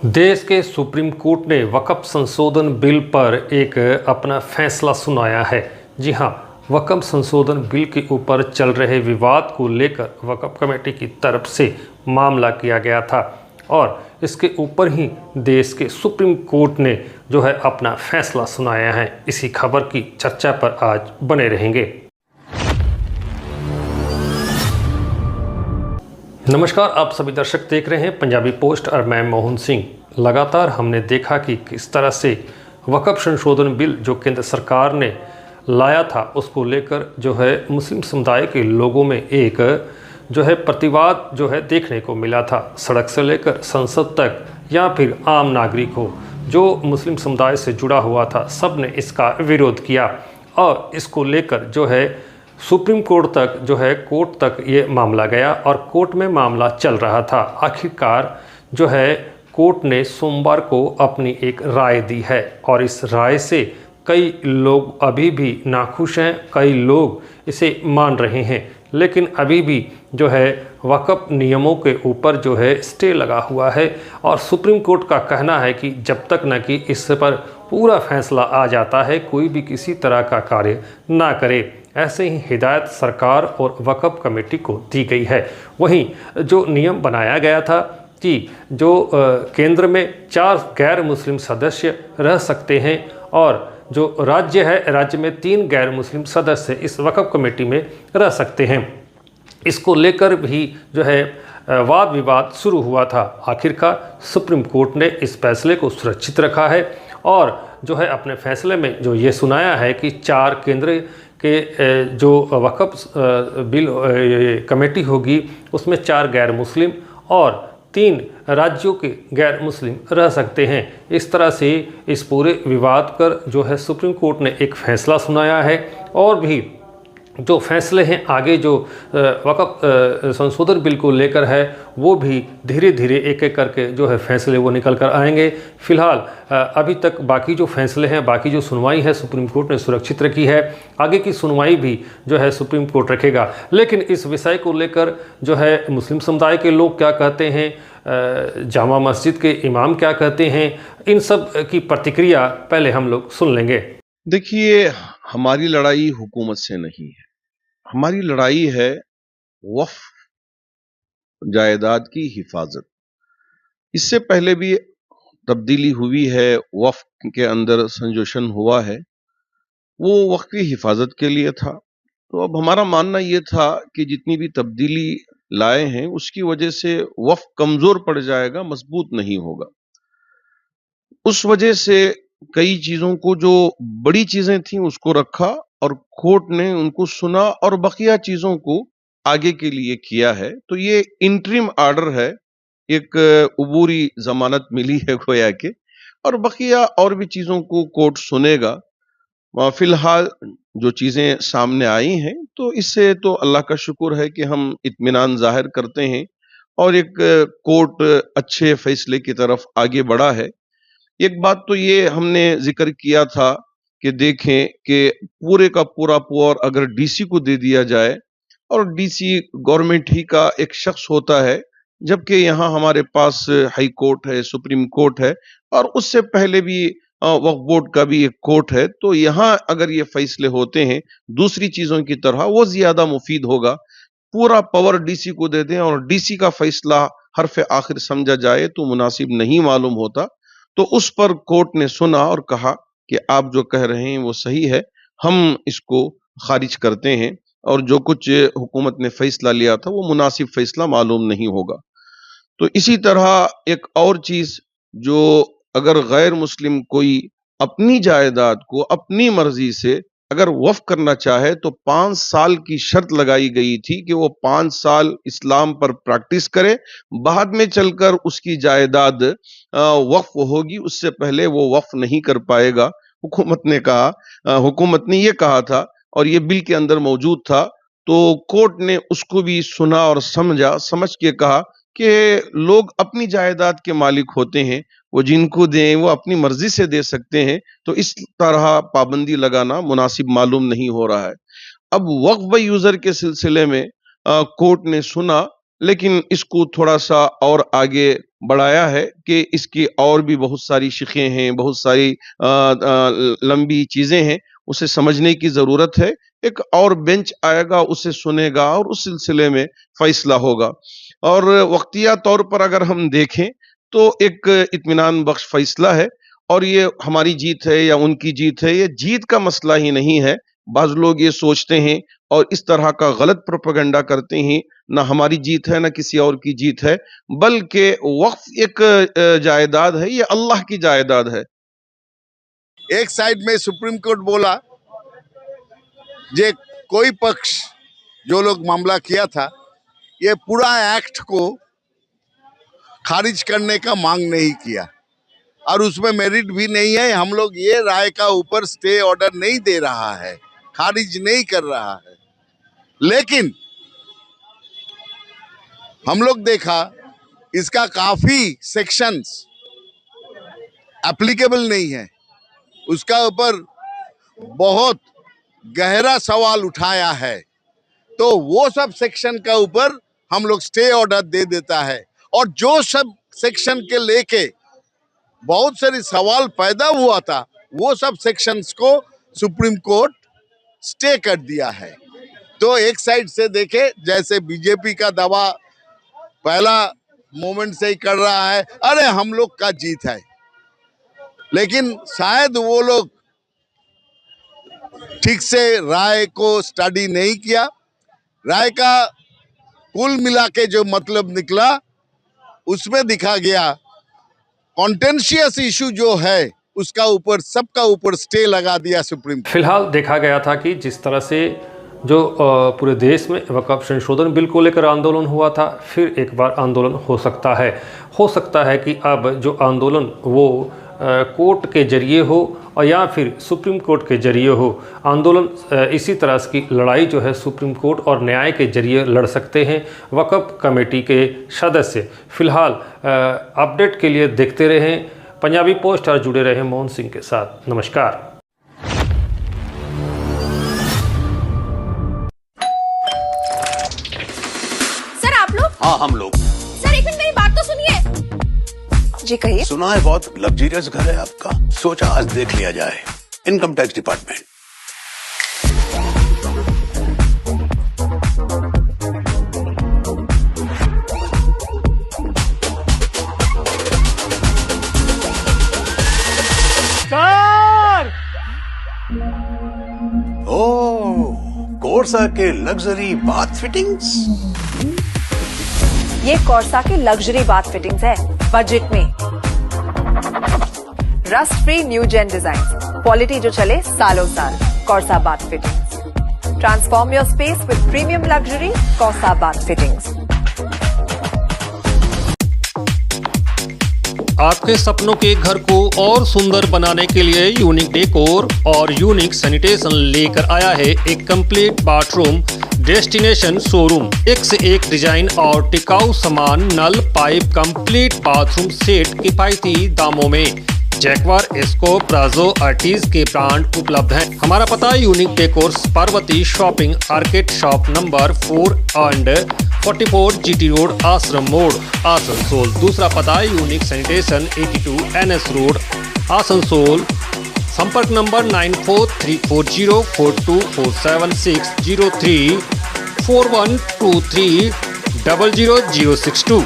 देश के supreme court ने वक्फ संशोधन बिल पर एक अपना फैसला सुनाया है। जी हां, वक्फ संशोधन बिल के ऊपर चल रहे विवाद को लेकर वक्फ कमेटी की तरफ से मामला किया गया था और इसके ऊपर ही देश के सुप्रीम कोर्ट ने जो है अपना फैसला सुनाया है। इसी खबर की चर्चा पर आज बने रहेंगे। नमस्कार, आप सभी दर्शक देख रहे हैं पंजाबी पोस्ट और मैं मोहन सिंह। लगातार हमने देखा कि किस तरह से वक्फ संशोधन बिल जो केंद्र सरकार ने लाया था उसको लेकर जो है मुस्लिम समुदाय के लोगों में एक जो है प्रतिवाद जो है देखने को मिला था। सड़क से लेकर संसद तक या फिर आम नागरिक हो जो मुस्लिम समुदाय से जुड़ा हुआ था, सब ने इसका विरोध किया और इसको लेकर जो है सुप्रीम कोर्ट तक जो है कोर्ट तक ये मामला गया और कोर्ट में मामला चल रहा था। आखिरकार जो है कोर्ट ने सोमवार को अपनी एक राय दी है और इस राय से कई लोग अभी भी नाखुश हैं, कई लोग इसे मान रहे हैं, लेकिन अभी भी जो है वक्फ नियमों के ऊपर जो है स्टे लगा हुआ है और सुप्रीम कोर्ट का कहना है कि जब तक न कि इस पर पूरा फैसला आ जाता है कोई भी किसी तरह का कार्य ना करे। ऐसे ही हिदायत सरकार और वक्फ कमेटी को दी गई है। वहीं जो नियम बनाया गया था कि जो केंद्र में 4 गैर मुस्लिम सदस्य रह सकते हैं और जो राज्य है, राज्य में 3 गैर मुस्लिम सदस्य इस वक्फ कमेटी में रह सकते हैं। इसको लेकर भी जो है वाद विवाद शुरू हुआ था। आखिरकार सुप्रीम कोर्ट ने इस फैसले को सुरक्षित रखा है और जो है अपने फैसले में जो ये सुनाया है कि 4 केंद्र के जो वक्फ बिल कमेटी होगी उसमें 4 गैर मुस्लिम और 3 राज्यों के गैर मुस्लिम रह सकते हैं। इस तरह से इस पूरे विवाद पर जो है सुप्रीम कोर्ट ने एक फैसला सुनाया है और भी जो फैसले हैं आगे जो वक्फ संशोधन बिल को लेकर है वो भी धीरे धीरे एक एक करके जो है फैसले वो निकल कर आएंगे। फिलहाल अभी तक बाकी जो फैसले हैं, बाकी जो सुनवाई है सुप्रीम कोर्ट ने सुरक्षित रखी है। आगे की सुनवाई भी जो है सुप्रीम कोर्ट रखेगा। लेकिन इस विषय को लेकर जो है मुस्लिम समुदाय के लोग क्या कहते हैं, जामा मस्जिद के इमाम क्या कहते हैं, इन सब की प्रतिक्रिया पहले हम लोग सुन लेंगे। देखिए, हमारी लड़ाई हुकूमत से नहीं है, हमारी लड़ाई है वक्फ जायदाद की हिफाजत। इससे पहले भी तब्दीली हुई है, वक्फ के अंदर संशोधन हुआ है, वो वक्फ की हिफाजत के लिए था। तो अब हमारा मानना ये था कि जितनी भी तब्दीली लाए हैं उसकी वजह से वक्फ कमजोर पड़ जाएगा, मजबूत नहीं होगा। उस वजह से कई चीजों को, जो बड़ी चीजें थी उसको रखा और कोर्ट ने उनको सुना और बकिया चीजों को आगे के लिए किया है। तो ये इंटरिम आर्डर है, एक उबूरी जमानत मिली है गोया के, और बकिया और भी चीजों को कोर्ट सुनेगा। फिलहाल जो चीजें सामने आई हैं तो इससे तो अल्लाह का शुक्र है कि हम इत्मीनान जाहिर करते हैं और एक कोर्ट अच्छे फैसले की तरफ आगे बढ़ा है। एक बात तो ये हमने जिक्र किया था कि देखें कि पूरे का पूरा पावर अगर डीसी को दे दिया जाए, और डीसी गवर्नमेंट ही का एक शख्स होता है, जबकि यहाँ हमारे पास हाई कोर्ट है, सुप्रीम कोर्ट है और उससे पहले भी वक्फ बोर्ड का भी एक कोर्ट है। तो यहाँ अगर ये फैसले होते हैं दूसरी चीजों की तरह, वो ज्यादा मुफीद होगा। पूरा पावर डीसी को दे दें और डीसी का फैसला हरफ आखिर समझा जाए तो मुनासिब नहीं मालूम होता। तो उस पर कोर्ट ने सुना और कहा कि आप जो कह रहे हैं वो सही है, हम इसको खारिज करते हैं और जो कुछ हुकूमत ने फैसला लिया था वो मुनासिब फैसला मालूम नहीं होगा। तो इसी तरह एक और चीज, जो अगर गैर मुस्लिम कोई अपनी जायदाद को अपनी मर्जी से अगर वक्फ करना चाहे तो 5 साल की शर्त लगाई गई थी कि वो 5 साल इस्लाम पर प्रैक्टिस करे, बाद में चलकर उसकी जायदाद वक्फ होगी, उससे पहले वो वक्फ नहीं कर पाएगा। हुकूमत ने कहा, हुकूमत ने ये कहा था और ये बिल के अंदर मौजूद था। तो कोर्ट ने उसको भी सुना और समझ के कहा कि लोग अपनी जायदाद के मालिक होते हैं, वो जिनको दें वो अपनी मर्जी से दे सकते हैं। तो इस तरह पाबंदी लगाना मुनासिब मालूम नहीं हो रहा है। अब वक्फ बाय यूजर के सिलसिले में कोर्ट ने सुना लेकिन इसको थोड़ा-सा और आगे बढ़ाया है कि इसकी और भी बहुत सारी शिक़ें हैं, बहुत सारी लंबी चीज़ें हैं, उसे समझने की ज़रूरत है। एक और बेंच आएगा, उसे सुनेगा और उस सिलसिले में फ़ैसला होगा। और वक़्तिया तौर पर अगर हम देखें, तो एक इत्मीनान बख्श फ़ैसला है और ये हमारी जीत है या उनकी जीत है, ये जीत का मसला ही नहीं है। बाज़ लोग ये सोचते हैं और इस तरह का गलत प्रोपेगेंडा करते हैं, ना हमारी जीत है, ना किसी और की जीत है, बल्कि वक़्फ़ एक जायदाद है, ये अल्लाह की जायदाद है। एक साइड में सुप्रीम कोर्ट बोला जे कोई पक्ष जो लोग मामला किया था, ये पूरा एक्ट को खारिज करने का मांग नहीं किया और उसमें मेरिट भी नहीं है। हम लोग ये राय का ऊपर स्टे ऑर्डर नहीं दे रहा है, खारिज नहीं कर रहा है, लेकिन हम लोग देखा इसका काफी सेक्शंस एप्लीकेबल नहीं है, उसका ऊपर बहुत गहरा सवाल उठाया है, तो वो सब सेक्शन का ऊपर हम लोग स्टे ऑर्डर दे देता है और जो सब सेक्शन के लेके बहुत सारे सवाल पैदा हुआ था, वो सब सेक्शंस को सुप्रीम कोर्ट स्टे कर दिया है। तो एक साइड से देखे, जैसे बीजेपी का दावा पहला मोमेंट से ही कर रहा है, अरे हम लोग का जीत है, लेकिन शायद वो लोग ठीक से राय को स्टडी नहीं किया। राय का कुल मिला के जो मतलब निकला, उसमें दिखा गया कॉन्टेंशियस इशू जो है उसका ऊपर सबका ऊपर स्टे लगा दिया सुप्रीम कोर्ट। फिलहाल देखा गया था कि जिस तरह से जो पूरे देश में वक़्फ़ संशोधन बिल को लेकर आंदोलन हुआ था, फिर एक बार आंदोलन हो सकता है कि अब जो आंदोलन वो कोर्ट के ज़रिए हो और या फिर सुप्रीम कोर्ट के ज़रिए हो। आंदोलन इसी तरह की लड़ाई जो है सुप्रीम कोर्ट और न्याय के ज़रिए लड़ सकते हैं वक़्फ़ कमेटी के सदस्य। फ़िलहाल अपडेट के लिए देखते रहें पंजाबी पोस्ट और जुड़े रहें मोहन सिंह के साथ। नमस्कार। सर आप लोग? हाँ हम लोग। सर एक मिनट मेरी बात तो सुनिए। जी कहिए। सुना है बहुत लग्जरियस घर है आपका, सोचा आज देख लिया जाए। Income tax department. Sir! Oh, Corsa के लग्जरी बाथ फिटिंग्स। ये कॉर्सा के लग्जरी बाथ फिटिंग्स है, बजट में। Rust free new gen design, quality जो चले सालों साल। Corsa bath fittings, transform your space with premium luxury. Corsa bath fittings. आपके सपनों के घर को और सुंदर बनाने के लिए यूनिक डेकोर और यूनिक सैनिटेशन लेकर आया है एक कंप्लीट बाथरूम डेस्टिनेशन शोरूम। एक से एक डिजाइन और टिकाऊ सामान, नल, पाइप, कंप्लीट बाथरूम सेट किफायती दामों में। जैक्वार, एस्को, प्राजो, आर्टिज के ब्रांड उपलब्ध हैं। हमारा पता unique decor, Parvati shopping arcade, shop number 4 and 44 GT road, आश्रम मोड़, आसनसोल। दूसरा पता unique sanitation 82 NS road, Asansol. संपर्क नंबर 9434042476 03 4123 00062।